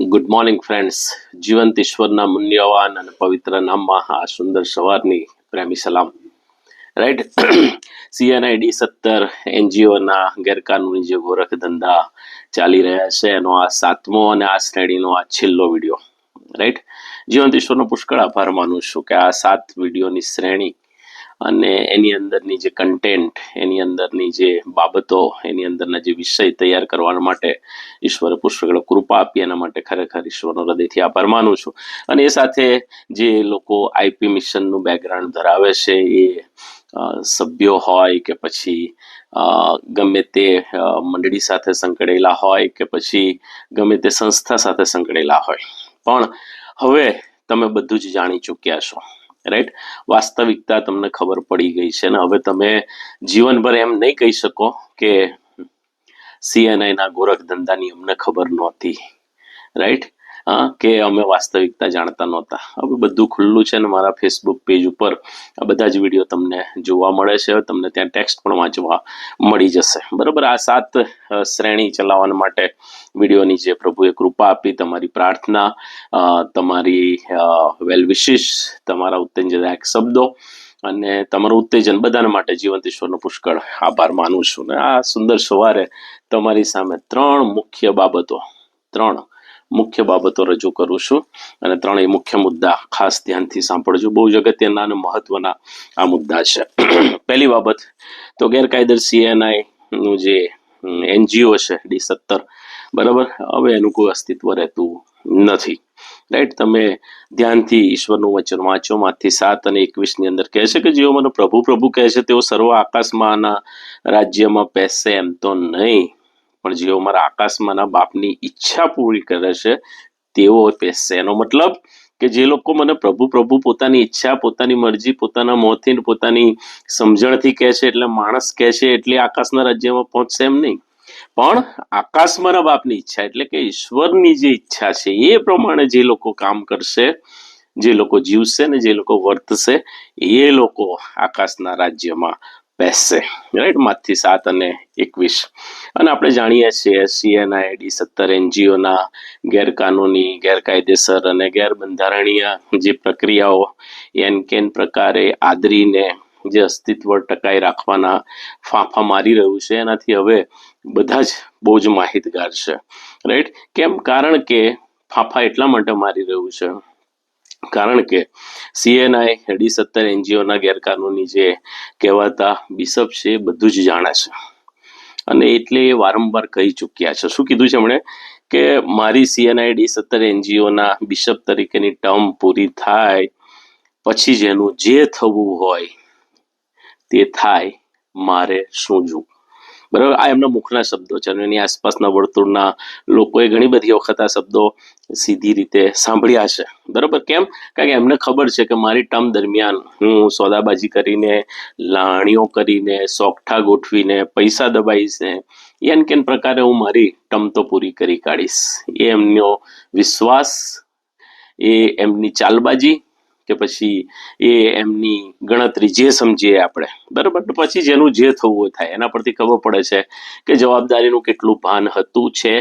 Good morning friends. જીવંત ઈશ્વરના મૂલ્યવાન અને પવિત્ર નામમાં આ સુંદર સવારની પ્રેમી સલામ. રાઈટ. CNID 17 એનજીઓના ગેરકાનૂની જે ગોરખ ધંધા ચાલી રહ્યા છે એનો આ 7મો અને આ શ્રેણીનો આ છેલ્લો વિડીયો. રાઈટ. જીવંત ઈશ્વરનો પુષ્કળ આભાર માનું છું કે આ 7 વિડીયોની શ્રેણી અને એની અંદરની જે કન્ટેન્ટ, એની અંદરની જે બાબતો, એની અંદરના જે વિષય તૈયાર કરવા માટે ઈશ્વરે પુષ્કળ કૃપા આપી, એના માટે ખરેખર ઈશ્વરનો હૃદયથી આભાર માનું છું. અને એ સાથે જે લોકો આઈપી મિશનનું બેકગ્રાઉન્ડ ધરાવે છે, એ સભ્યો હોય કે પછી ગમે તે મંડળી સાથે સંકળાયેલા હોય કે પછી ગમે તે સંસ્થા સાથે સંકળાયેલા હોય, પણ હવે તમે બધું જ જાણી ચૂક્યા છો. રાઈટ. વાસ્તવિકતા તમને ખબર પડી ગઈ છે ને હવે તમે જીવનભર એમ નહીં કહી શકો કે CNI ના ગોરખ ધંધાની અમને ખબર નહોતી. રાઈટ. કે અમે વાસ્તવિકતા જાણતા નહોતા. હવે બધું ખુલ્લું છે ને મારા ફેસબુક પેજ ઉપર આ બધા જ વિડીયો તમને જોવા મળે છે. તમને ત્યાં ટેક્સ્ટ પણ વાંચવા મળી જશે. બરાબર. આ 7 શ્રેણી ચલાવવા માટે વિડીયોની જે પ્રભુએ કૃપા આપી, તમારી પ્રાર્થના, તમારી વેલ વિશિસ, તમારા ઉત્તેજનદાયક શબ્દો અને તમારું ઉત્તેજન, બધાના માટે જીવંત ઈશ્વરનો પુષ્કળ આભાર માનું છું. ને આ સુંદર સવારે તમારી સામે 3 મુખ્ય બાબતો રજૂ કરું છું અને 3 મુખ્ય મુદ્દા ખાસ ધ્યાનથી સાંભળજો. બહુ જ અગત્યના અને મહત્વના આ મુદ્દા છે. પહેલી બાબત તો ગેરકાયદેસર CNI નું જે NGO છે D17, બરાબર, હવે એનું કોઈ અસ્તિત્વ રહેતું નથી. રાઈટ. તમે ધ્યાનથી ઈશ્વરનું વચન વાંચો. માથી 7 અને 21 ની અંદર કહે છે કે જેઓ મને પ્રભુ પ્રભુ કહે છે તેઓ સર્વ આકાશમાંના રાજ્યમાં પહેરશે એમ તો નહીં, પણ જેઓ મારા આકાશમાંના બાપની ઈચ્છા પૂરી કરે છે તેઓ પહેરશે. એનો મતલબ કે જે લોકો મને પ્રભુ પ્રભુ પોતાની ઈચ્છા, પોતાની મરજી, પોતાના મોંથી, પોતાની સમજણથી કહે છે, એટલે માણસ કહે છે એટલે આકાશના રાજ્યમાં પહોંચશે એમ નહીં, પણ આકાશમાંના બાપની ઈચ્છા એટલે કે ઈશ્વરની જે ઈચ્છા છે એ પ્રમાણે જે લોકો કામ કરશે, જે લોકો જીવશે ને જે લોકો વર્તશે, એ લોકો આકાશના રાજ્યમાં બેસશે. રાઈટ. માથી 7 અને 21. અને આપણે જાણીએ છીએ CNI D17 NGOના ગેરકાનૂની, ગેરકાયદેસર અને ગેરબંધારણીય જે પ્રક્રિયાઓ એન પ્રકારે આદરીને જે અસ્તિત્વ ટકાઈ રાખવાના ફાંફા મારી રહ્યું છે, એનાથી હવે બધા જ બહુ જ માહિતગાર છે. રાઈટ. કેમ? કારણ કે ફાંફા એટલા માટે મારી રહ્યું છે કારણ કે CNI D17 NGOના ગેરકાનૂની જે કહેવાતા બિશપ છે એ બધું જ જાણે છે અને એટલે એ વારંવાર કહી ચૂક્યા છે. શું કીધું છે એમણે? કે મારી CNI D17 NGOના બિશપ તરીકેની ટર્મ પૂરી થાય પછી જેનું જે થવું હોય તે થાય, મારે શું જોવું. બરાબર. આ એમના મુખના શબ્દો છે અને એની આસપાસના વર્તુળના લોકોએ ઘણી બધી વખત આ શબ્દો સીધી રીતે સાંભળ્યા છે. બરાબર. કેમ? કારણ કે એમને ખબર છે કે મારી ટર્મ દરમિયાન હું સોદાબાજી કરીને, લાણીઓ કરીને, સોગઠા ગોઠવીને, પૈસા દબાવીને એન પ્રકારે હું મારી ટર્મ તો પૂરી કરી કાઢીશ. એ એમનો વિશ્વાસ, એ એમની ચાલબાજી કે પછી એ એમની ગણતરી, જે સમજીએ આપણે. બરાબર. પછી જેનું જે થવું હોય થાય. એના પરથી ખબર પડે છે કે જવાબદારીનું કેટલું ભાન હતું, છે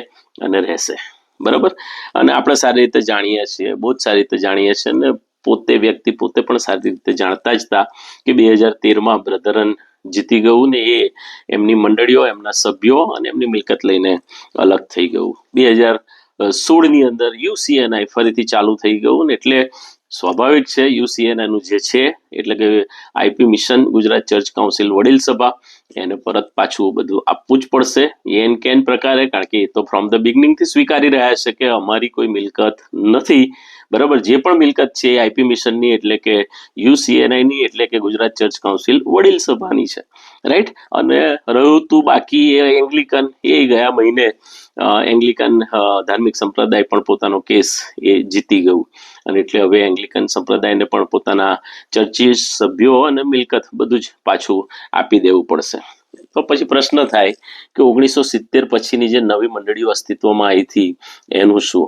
અને રહેશે. બરાબર. અને આપણે સારી રીતે જાણીએ છીએ, બહુ જ સારી રીતે જાણીએ છીએ અને વ્યક્તિ પોતે પણ સારી રીતે જાણતા જ હતા કે 2013માં બ્રધરન જીતી ગયું ને એ એમની મંડળીઓ, એમના સભ્યો અને એમની મિલકત લઈને અલગ થઈ ગયું. 2016ની અંદર UCNI ફરીથી ચાલુ થઈ ગયું ને એટલે સ્વાભાવિક છે UCNI નું જે છે એટલે કે IP mission, Gujarat church council વડીલ સભા, એને પરત પાછું બધું આપવું જ પડશે એન પ્રકારે, કારણ કે એ તો ફ્રોમ ધ બિગનિંગથી સ્વીકારી રહ્યા છે કે અમારી કોઈ મિલકત નથી. બરાબર. જે પણ મિલકત છે આઈપી મિશનની એટલે કે UCNIની એટલે કે ગુજરાત ચર્ચ કાઉન્સિલ વડીલ સભાની છે. રાઈટ. અને રહ્યું તું બાકી એ એંગ્લિકન, એ ગયા મહિને એંગ્લિકન ધાર્મિક સંપ્રદાય પણ પોતાનો કેસ એ જીતી ગયું અને એટલે હવે એંગ્લિકન સંપ્રદાયને પણ પોતાના ચર્ચી સભ્યો અને મિલકત બધું જ પાછું આપી દેવું પડશે. તો પછી પ્રશ્ન થાય કે 1970 પછીની જે નવી મંડળીઓ અસ્તિત્વમાં આવી હતી એનું શું?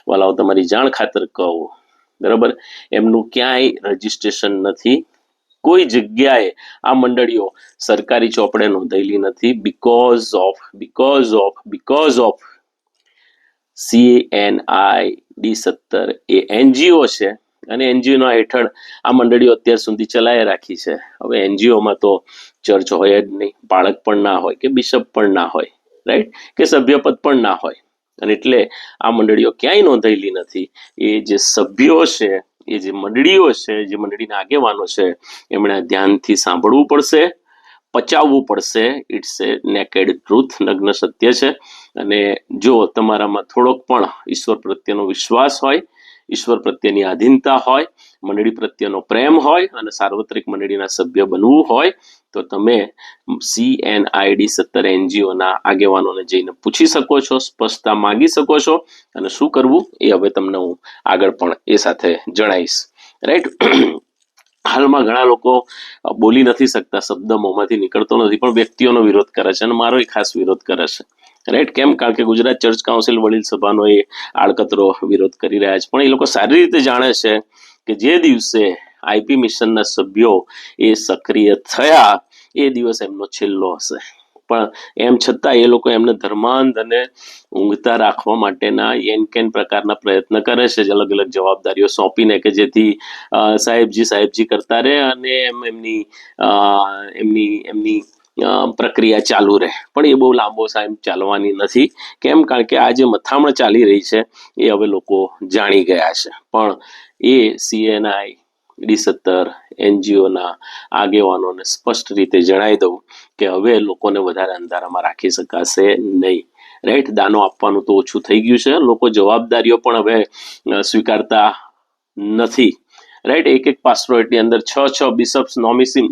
વાલાઓ, તમારી જાણ ખાતર કહું, બરાબર, એમનું ક્યાંય રજીસ્ટ્રેશન નથી. કોઈ જગ્યાએ આ મંડળીઓ સરકારી ચોપડે નોંધાયેલી નથી. Because of CNID17 A NGO છે અને NGO હેઠળ આ મંડળીઓ અત્યાર સુધી ચલાવી રાખી છે. હવે NGOમાં તો ચર્ચ હોય જ નહીં, બાળક પણ ના હોય કે બિશપ પણ ના હોય, રાઈટ, કે સભ્યપદ પણ ના હોય, અને એટલે આ મંડળીઓ ક્યાંય નોંધાયેલી નથી. એ જે સભ્યો છે, એ જે મંડળીઓ છે, જે મંડળીના આગેવાનો છે, એમણે ધ્યાનથી સાંભળવું પડશે, પચાવવું પડશે. ઇટ્સ એ નેકેડ ટ્રુથ, નગ્ન સત્ય છે. અને જો તમારામાં થોડોક પણ ઈશ્વર પ્રત્યેનો વિશ્વાસ હોય, ઈશ્વર પ્રત્યેની આધીનતા હોય, મંડળી પ્રત્યેનો પ્રેમ હોય અને સાર્વત્રિક મંડળીના સભ્ય બનવું હોય તો તમે CNID17 NGOના આગેવાનોને જઈને પૂછી શકો છો, સ્પષ્ટતા માંગી શકો છો, અને શું કરવું એ હવે તમને હું આગળ પણ એ સાથે જણાવીશ, રાઈટ. હાલમાં ઘણા લોકો બોલી નથી શકતા, શબ્દ મોંમાંથી નીકળતો નથી, પણ વ્યક્તિઓનો વિરોધ કરે છે અને મારો ખાસ વિરોધ કરે છે, રાઈટ. કેમ? કારણ કે ગુજરાત ચર્ચ કાઉન્સિલ વડીલ સભાનો એ આડકતરો વિરોધ કરી રહ્યા છે, પણ એ લોકો સારી રીતે જાણે છે કે જે દિવસે IP મિશનના સભ્યો એ સક્રિય થયા એ દિવસ એમનો છેલ્લો હશે. પણ એમ છતાં એ લોકો એમને ધર્માંધ અને ઊંઘતા રાખવા માટેના એન પ્રકારના પ્રયત્ન કરે છે, અલગ અલગ જવાબદારીઓ સોંપીને, કે જેથી સાહેબજી કરતા રહે અને એમની પ્રક્રિયા ચાલુ રહે. પણ એ બહુ લાંબો ટાઈમ ચાલવાની નથી. કેમ? કારણ કે આ જે મથામણ ચાલી રહી છે એ હવે લોકો જાણી ગયા છે. પણ એ CNID17 NGOના આગેવાનોને સ્પષ્ટ રીતે જણાવી દઉં કે હવે લોકોને વધારે અંધારામાં રાખી શકાશે નહીં, રાઈટ. દાનો આપવાનું તો ઓછું થઈ ગયું છે, લોકો જવાબદારીઓ પણ હવે સ્વીકારતા નથી, રાઈટ. એક પાસ્ટોરેટની અંદર 6 બિશપ્સ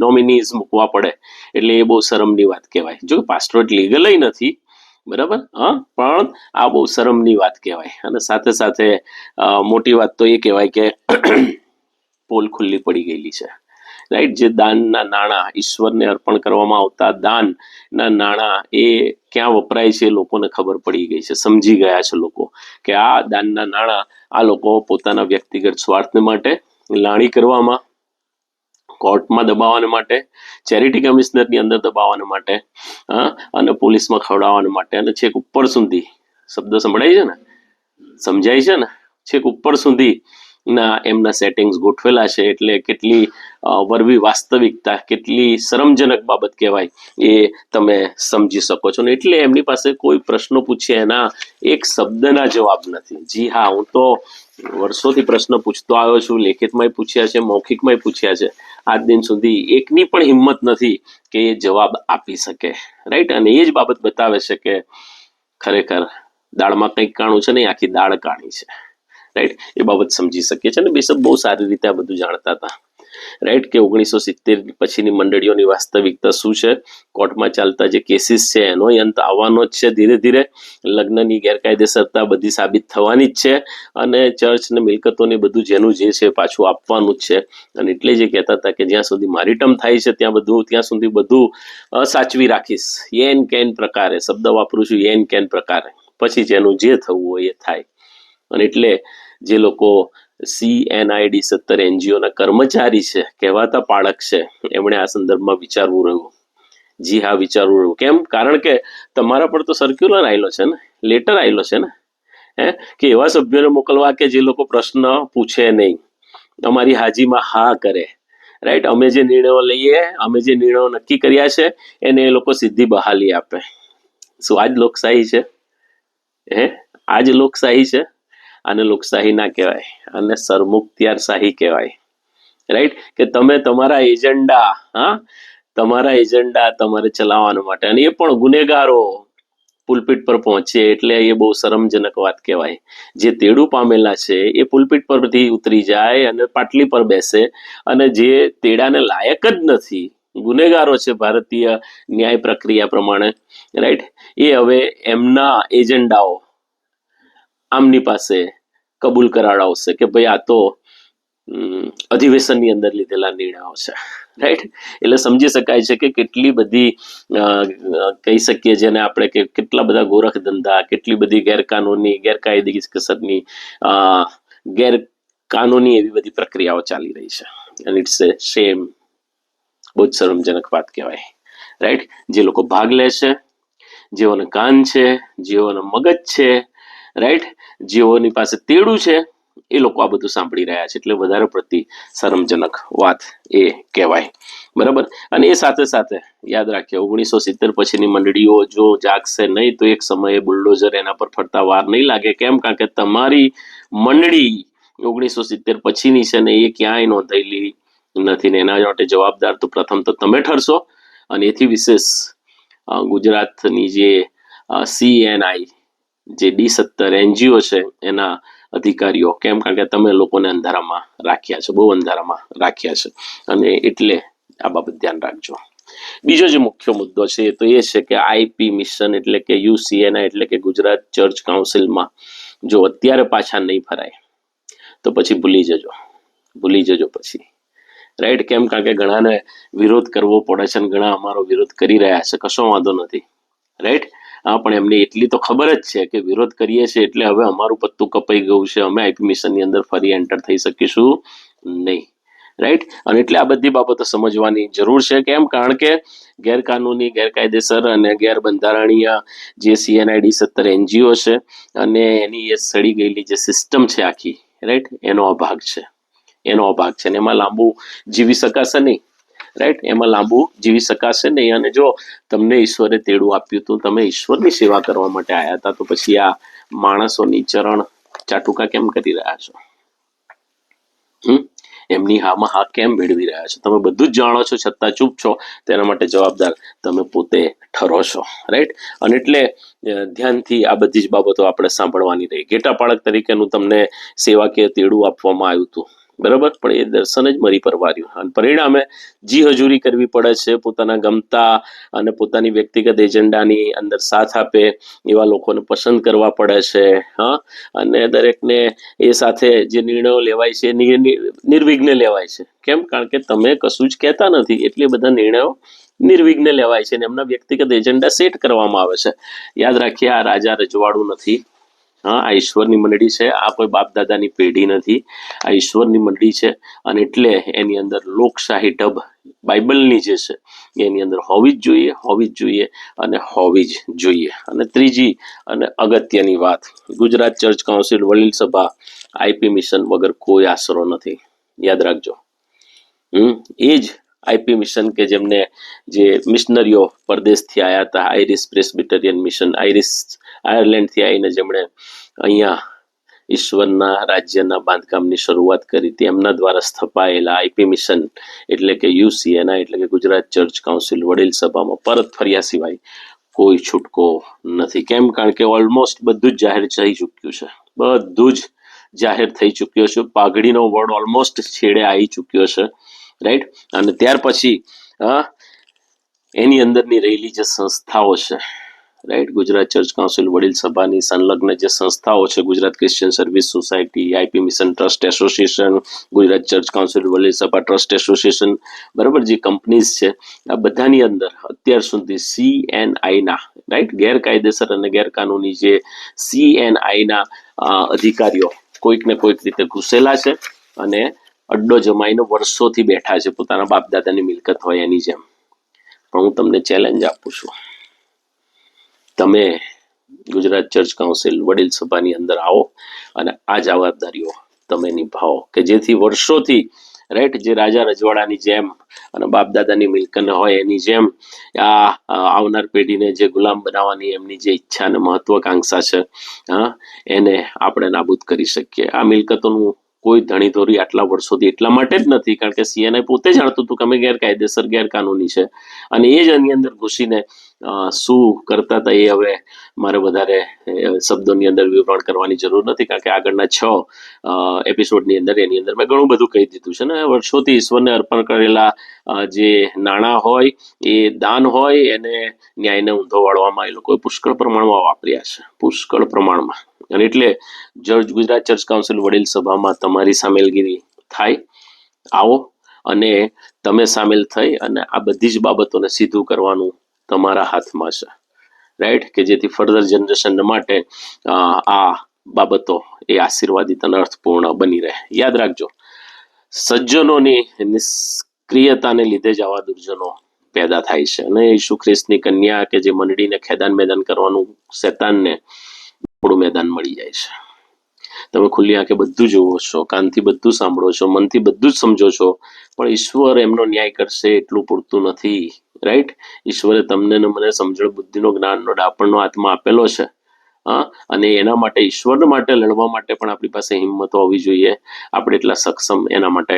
નોમિનીઝ મૂકવા પડે એટલે એ બહુ શરમની વાત કહેવાય. જો પાસ્ટોરેટ લીગલ નથી, બરાબર, હા, પણ આ બહુ શરમની વાત કહેવાય. અને સાથે સાથે મોટી વાત તો એ કહેવાય કે પોલ ખુલ્લી પડી ગયેલી છે, રાઈટ. જે દાનના નાણાં, ઈશ્વરને અર્પણ કરવામાં આવતા દાનના નાણાં એ ક્યાં વપરાય છે એ લોકોને ખબર પડી ગઈ છે, સમજી ગયા છે લોકો કે આ દાનના નાણાં આ લોકો પોતાના વ્યક્તિગત સ્વાર્થ માટે, લાણી કરવામાં, કોર્ટમાં દબાવવા માટે, ચેરિટી કમિશનરની અંદર દબાવવા માટે, અને પોલીસમાં ખવડાવવા માટે, અને છેક ઉપર સુધી, શબ્દ સંભળાય છે ને, સમજાય છે ને, છેક ઉપર સુધી ના એમના સેટિંગ્સ ગોઠવેલા છે. એટલે કેટલી વરવી વાસ્તવિકતા, કેટલી શરમજનક બાબત કહેવાય એ તમે સમજી શકો છો ને. એટલે એમની પાસે કોઈ પ્રશ્નો પૂછે એના એક શબ્દના જવાબ નથી. જી હા, હું તો વર્ષોથી પ્રશ્ન પૂછતો આવ્યો છું, લેખિતમાં પૂછ્યા છે, મૌખિકમાં પૂછ્યા છે, આજ દિન સુધી એકની પણ હિંમત નથી કે એ જવાબ આપી શકે, રાઈટ. અને એ જ બાબત બતાવે છે કે ખરેખર દાળમાં કંઈક કાણું છે ને, આખી દાળ કાણી છે, રાઈટ. એ બાબત સમજી શકીએ છીએ. અને બિશપ બહુ સારી રીતે આ બધું જાણતા હતા, રાઈટ, કે 1970 પછીની મંડળીઓની વાસ્તવિકતા શું છે, કોર્ટમાં ચાલતા જે કેસીસ છે એનો અંત આવવાનો જ છે ધીરે ધીરે, લગ્નની ગેરકાયદેસરતા બધી સાબિત થવાની જ છે, અને ચર્ચ ને મિલકતોને બધું જેનું જે છે પાછું આપવાનું જ છે. અને એટલે જે કહેતા હતા કે જ્યાં સુધી મારી ટર્મ થાય છે ત્યાં સુધી બધું સાચવી રાખીશ, એન કેન પ્રકારે શબ્દ વાપરું છું, એન કેન પ્રકારે, પછી જેનું જે થવું હોય એ થાય. અને એટલે જે લોકો CNID17 NGOના કર્મચારી છે, કહેવાતા પાળક છે, એમણે આ સંદર્ભમાં વિચારવું રહ્યું. જી હા, વિચારવું રહ્યું. કેમ? કારણ કે તમારા પર તો સર્ક્યુલર આવેલો છે ને, લેટર આવેલો છે ને, કે એવા સભ્યોને મોકલવા કે જે લોકો પ્રશ્ન પૂછે નહીં, અમારી હાજીમાં હા કરે, રાઈટ. અમે જે નિર્ણયો લઈએ, અમે જે નિર્ણયો નક્કી કર્યા છે એને એ લોકો સીધી બહાલી આપે. શું આજ લોકશાહી છે? આજ લોકશાહી છે? આને લોકશાહી ના કહેવાય, આને સરમુખત્યારશાહી કહેવાય, રાઈટ. કે તમે તમારા એજન્ડા તમારે ચલાવવા માટે, અને એ પણ ગુનેગારો પુલપીટ પર પહોંચે એટલે એ બહુ શરમજનક વાત કહેવાય. જે તેડું પામેલા છે એ પુલપીટ પરથી ઉતરી જાય અને પાટલી પર બેસે, અને જે તેડાને લાયક જ નથી, ગુનેગારો છે ભારતીય ન્યાય પ્રક્રિયા પ્રમાણે, રાઈટ, એ હવે એમના એજન્ડાઓ આમની પાસે કબૂલ કરાવડાવશે કે ભાઈ આ તો અધિવેશનની અંદર લીધેલા નિર્ણયો છે, રાઈટ. એટલે સમજી શકાય છે કે કેટલી બધી કહી શકીએ જેને આપણે કે કેટલા બધા ગોરખ ધંધા, કેટલી બધી ગેરકાયદેસરની ગેરકાનૂની એવી બધી પ્રક્રિયાઓ ચાલી રહી છે. અને ઇટ્સ એ શેમ, બહુ જ શરમજનક વાત કહેવાય, રાઈટ. જે લોકો ભાગ લે છે, જેઓને કાન છે, જેઓને મગજ છે, રાઈટ, જેઓની પાસે તેડું છે એ લોકો આ બધું સાંભળી રહ્યા છે, એટલે વધારે પડતી શરમજનક વાત એ કહેવાય, બરાબર. અને એ સાથે સાથે યાદ રાખીએ 1970 પછીની મંડળીઓ જો જાગશે નહીં તો એક સમયે બુલડોઝર એના પર ફરતા વાર નહીં લાગે. કેમ? કારણ કે તમારી મંડળી 1970 પછીની છે ને એ ક્યાંય નોંધાયેલી નથી, ને એના માટે જવાબદાર તો પ્રથમ તો તમે ઠરશો. અને એથી વિશેષ ગુજરાતની જે CNI જે D17 NGO છે એના અધિકારીઓ, કેમ? કારણ કે તમે લોકોને અંધારામાં રાખ્યા છે, બહુ અંધારામાં રાખ્યા છે, અને એટલે આ બાબત ધ્યાન રાખજો. બીજો જે મુખ્ય મુદ્દો છે તો એ છે કે IP મિશન એટલે કે UCNI એટલે કે ગુજરાત ચર્ચ કાઉન્સિલમાં જો અત્યારે પાછા નહીં ફરાય તો પછી ભૂલી જજો પછી, રાઈટ. કેમ? કારણ કે ઘણાને વિરોધ કરવો પડે છે અને ઘણા અમારો વિરોધ કરી રહ્યા છે, કશો વાંધો નથી, રાઈટ. હા, પણ એમને એટલી તો ખબર જ છે કે વિરોધ કરીએ છીએ એટલે હવે અમારું પત્તું કપાઈ ગયું છે, અમે IP મિશનની અંદર ફરી એન્ટર થઈ શકીશું નહીં, રાઈટ. અને એટલે આ બધી બાબતો સમજવાની જરૂર છે. કેમ? કારણ કે ગેરકાનૂની, ગેરકાયદેસર અને ગેરબંધારણીય જે CNI D17 NGO છે અને એની એ સડી ગયેલી જે સિસ્ટમ છે આખી, રાઈટ, એનો અભાગ છે, અને એમાં લાંબુ જીવી શકાશે નહીં, રાઈટ. એમાં લાંબુ જીવી શકાશે નહીં. અને જો તમને ઈશ્વરે તેડું આપ્યું હતું, તમે ઈશ્વરની સેવા કરવા માટે આવ્યા હતા, તો પછી આ માણસોની ચરણ ચાટુકા કેમ કરી રહ્યા છો? એમની હામાં હા કેમ ભેળવી રહ્યા છો? તમે બધું જ જાણો છો છતાં ચૂપ છો, તેના માટે જવાબદાર તમે પોતે ઠરો છો, રાઈટ. અને એટલે ધ્યાનથી આ બધી જ બાબતો આપણે સાંભળવાની રહી. ઘેટાપાળક તરીકેનું તમને સેવાકીય તેડું આપવામાં આવ્યું હતું, બરાબર, પણ એ દર્શન જ મરી પરવાર્યું, અને પરિણામે જી હજૂરી કરવી પડે છે, પોતાના ગમતા અને પોતાની વ્યક્તિગત એજન્ડાની અંદર સાથ આપે એવા લોકોને પસંદ કરવા પડે છે. હા, અને દરેકને એ સાથે જે નિર્ણયો લેવાય છે નિર્વિઘ્ને લેવાય છે. કેમ? કારણ કે તમે કશું જ કહેતા નથી, એટલે બધા નિર્ણયો નિર્વિઘ્ને લેવાય છે અને એમના વ્યક્તિગત એજન્ડા સેટ કરવામાં આવે છે. યાદ રાખીએ, આ રાજા રજવાડું નથી. હા, આ ઈશ્વરની મંડળી છે, આ કોઈ બાપ દાદાની પેઢી નથી, આ ઈશ્વરની મંડળી છે. અને એટલે એની અંદર લોકશાહી ઢબ બાઇબલની જે છે એની અંદર હોવી જ જોઈએ અને હોવી જ જોઈએ. અને ત્રીજી અને અગત્યની વાત, ગુજરાત ચર્ચ કાઉન્સિલ વડીલ સભા IP મિશન વગર કોઈ આશરો નથી, યાદ રાખજો. એ જ IP મિશન કે જેમને જે મિશનરીઓ પરદેશથી આવ્યા હતા, આઇરિશ પ્રેસ્બિટેરિયન મિશન, આયર્લેન્ડથી આવીને જેમણે અહીંયા ઈશ્વરના રાજ્યના બાંધકામની શરૂઆત કરી હતી, એમના દ્વારા સ્થપાયેલા IP મિશન એટલે કે UCNI એટલે કે ગુજરાત ચર્ચ કાઉન્સિલ વડીલ સભામાં પરત ફર્યા સિવાય કોઈ છૂટકો નથી. કેમ? કારણ કે ઓલમોસ્ટ બધું જ જાહેર થઈ ચૂક્યું છે, બધું જ જાહેર થઈ ચૂક્યો છે. પાઘડીનો વર્ડ ઓલમોસ્ટ છેડે આવી ચૂક્યો છે, રાઈટ. અને ત્યાર પછી એની અંદરની રહેલી જે સંસ્થાઓ છે, રાઈટ, ગુજરાત ચર્ચ કાઉન્સિલ વડીલ સભાની સંલગ્ન જે સંસ્થાઓ છે, Gujarat Christian service society, IP mission trust association, Gujarat church council વડીલ સભા ટ્રસ્ટ એસોસિએશન, બરાબર, જે કંપનીઝ છે, આ બધાની અંદર અત્યાર સુધી CNIના, રાઈટ, ગેરકાયદેસર અને ગેરકાનૂની જે CNIના અધિકારીઓ કોઈક ને કોઈક રીતે ઘૂસેલા છે અને અડ્ડો જમાઈને વર્ષોથી બેઠા છે, પોતાના બાપ દાદાની મિલકત હોય એની જેમ. પણ હું તમને ચેલેન્જ આપું છું, તમે ગુજરાત ચર્ચ કાઉન્સિલ વડીલ સભાની અંદર આવો અને આ જવાબદારીઓ તમે નિભાવો કે જેથી વર્ષોથી, રાઈટ, જે રાજા રજવાડાની જેમ અને બાપ દાદાની મિલકત હોય એની જેમ આ આવનાર પેઢીને જે ગુલામ બનાવવાની એમની જે ઈચ્છા અને મહત્વાકાંક્ષા છે, એને આપણે નાબૂદ કરી શકીએ. આ મિલકતોનું કોઈ ધણીધોરી આટલા વર્ષોથી એટલા માટે જ નથી કારણ કે CNI પોતે જાણતું હતું કે અમે ગેરકાયદેસર ગેરકાનૂની છે, અને એ જ એની અંદર ઘૂસીને શું કરતા હતા એ હવે મારે વધારે શબ્દોની અંદર વિવરણ કરવાની જરૂર નથી, કારણ કે આગળના 6 એપિસોડની અંદર એની અંદર મેં ઘણું બધું કહી દીધું છે. ને વર્ષોથી ઈશ્વરને અર્પણ કરેલા જે નાણાં હોય, એ દાન હોય, એને ન્યાયને ઊંધો વાળવામાં એ લોકોએ પુષ્કળ પ્રમાણમાં વાપર્યા છે, પુષ્કળ પ્રમાણમાં. અને એટલે ગુજરાત ચર્ચ કાઉન્સિલ વડીલ સભામાં તમારી સામેલગીરી થાય, આવો અને તમે સામેલ થઈ અને આ બધી જ બાબતોને સીધું કરવાનું તમારા હાથમાં છે, રાઈટ, કે જેથી ફર્ધર જનરેશન માટે આ બાબતો એ આશીર્વાદિત અને અર્થપૂર્ણ બની રહે. યાદ રાખજો, સજ્જનોની નિષ્ક્રિયતાને લીધે જ આવા દુર્જનો પેદા થાય છે. અને ઈસુ ખ્રિસ્તની કન્યા કે જે મંડળીને ખેદાન મેદાન કરવાનું શેતાનને થોડું મેદાન મળી જાય છે. તમે ખુલ્લી આંખે બધું જોવો છો, કાનથી બધું સાંભળો છો, મનથી બધું જ સમજો છો, પણ ઈશ્વર એમનો ન્યાય કરશે એટલું પૂરતું નથી. રાઈટ? ઈશ્વરે તમને ને મને સમજણ બુદ્ધિનો જ્ઞાનનો ડાપણનો આત્મા આપેલો છે. હા, અને એના માટે ઈશ્વર માટે લડવા માટે પણ આપણી પાસે હિંમત હોવી જોઈએ. આપણે એટલા સક્ષમ એના માટે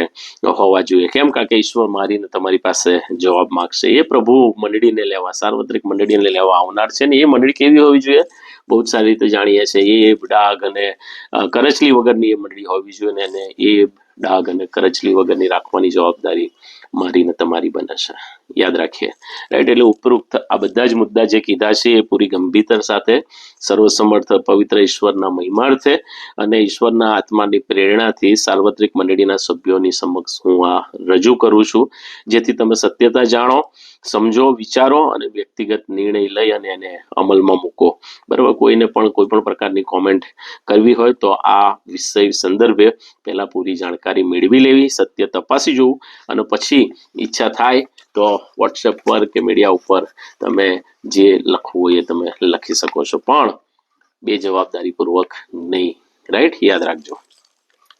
હોવા જોઈએ. કેમ? કારણ કે ઈશ્વર મારીને તમારી પાસે જવાબ માગશે. એ પ્રભુ મંડળીને લેવા, સાર્વત્રિક મંડળીને લેવા આવનાર છે ને એ મંડળી કેવી હોવી જોઈએ? બહુ જ સારી રીતે જાણીએ છીએ. એ ડાઘ અને કરચલી વગરની એ મંડળી હોવી જોઈએ, અને એ ડાઘ અને કરચલી વગરની રાખવાની જવાબદારી મારી ને તમારી બને છે. યાદ રાખીએ. રાઈટ? એટલે ઉપરોક્ત આ બધા જ મુદ્દા જે કીધા છે એ પૂરી ગંભીરતા સાથે સર્વસમર્થ પવિત્ર ઈશ્વરના મહિમાર્થે અને ઈશ્વરના આત્માની પ્રેરણાથી સાર્વત્રિક મંડળીના સભ્યોની સમક્ષ હું આ રજૂ કરું છું, જેથી તમે સત્યતા જાણો, સમજો, વિચારો અને વ્યક્તિગત નિર્ણય લઈ અને એને અમલમાં મૂકો. બરાબર? કોઈને પણ કોઈ પણ પ્રકારની કોમેન્ટ કરવી હોય તો આ વિષય સંદર્ભે પહેલા પૂરી જાણકારી મેળવી લેવી, સત્ય તપાસી જોવું, અને પછી ઈચ્છા થાય તો વોટ્સએપ પર કે મીડિયા ઉપર તમે જે લખવું હોય એ તમે લખી શકો છો, પણ બેજવાબદારીપૂર્વક નહીં. રાઈટ? યાદ રાખજો.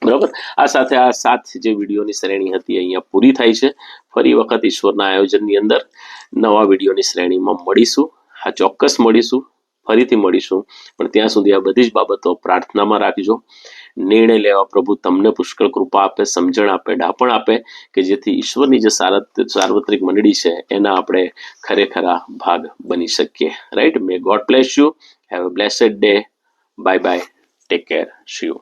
બરાબર? આ સાથે આ 7 જે વિડીયોની શ્રેણી હતી અહીંયા પૂરી થાય છે. ફરી વખત ઈશ્વરના આયોજનની અંદર નવા વિડીયોની શ્રેણીમાં મળીશું. હા, ચોક્કસ મળીશું, ફરીથી મળીશું. પણ ત્યાં સુધી આ બધી જ બાબતો પ્રાર્થનામાં રાખજો. નિર્ણય લેવા પ્રભુ તમને પુષ્કળ કૃપા આપે, સમજણ આપે, ડાપણ આપે, કે જેથી ઈશ્વરની જે સાર્વત્રિક મંડળી છે એના આપણે ખરેખરા ભાગ બની શકીએ. Right? May God bless you. Have a blessed day. Bye bye. Take care. C you.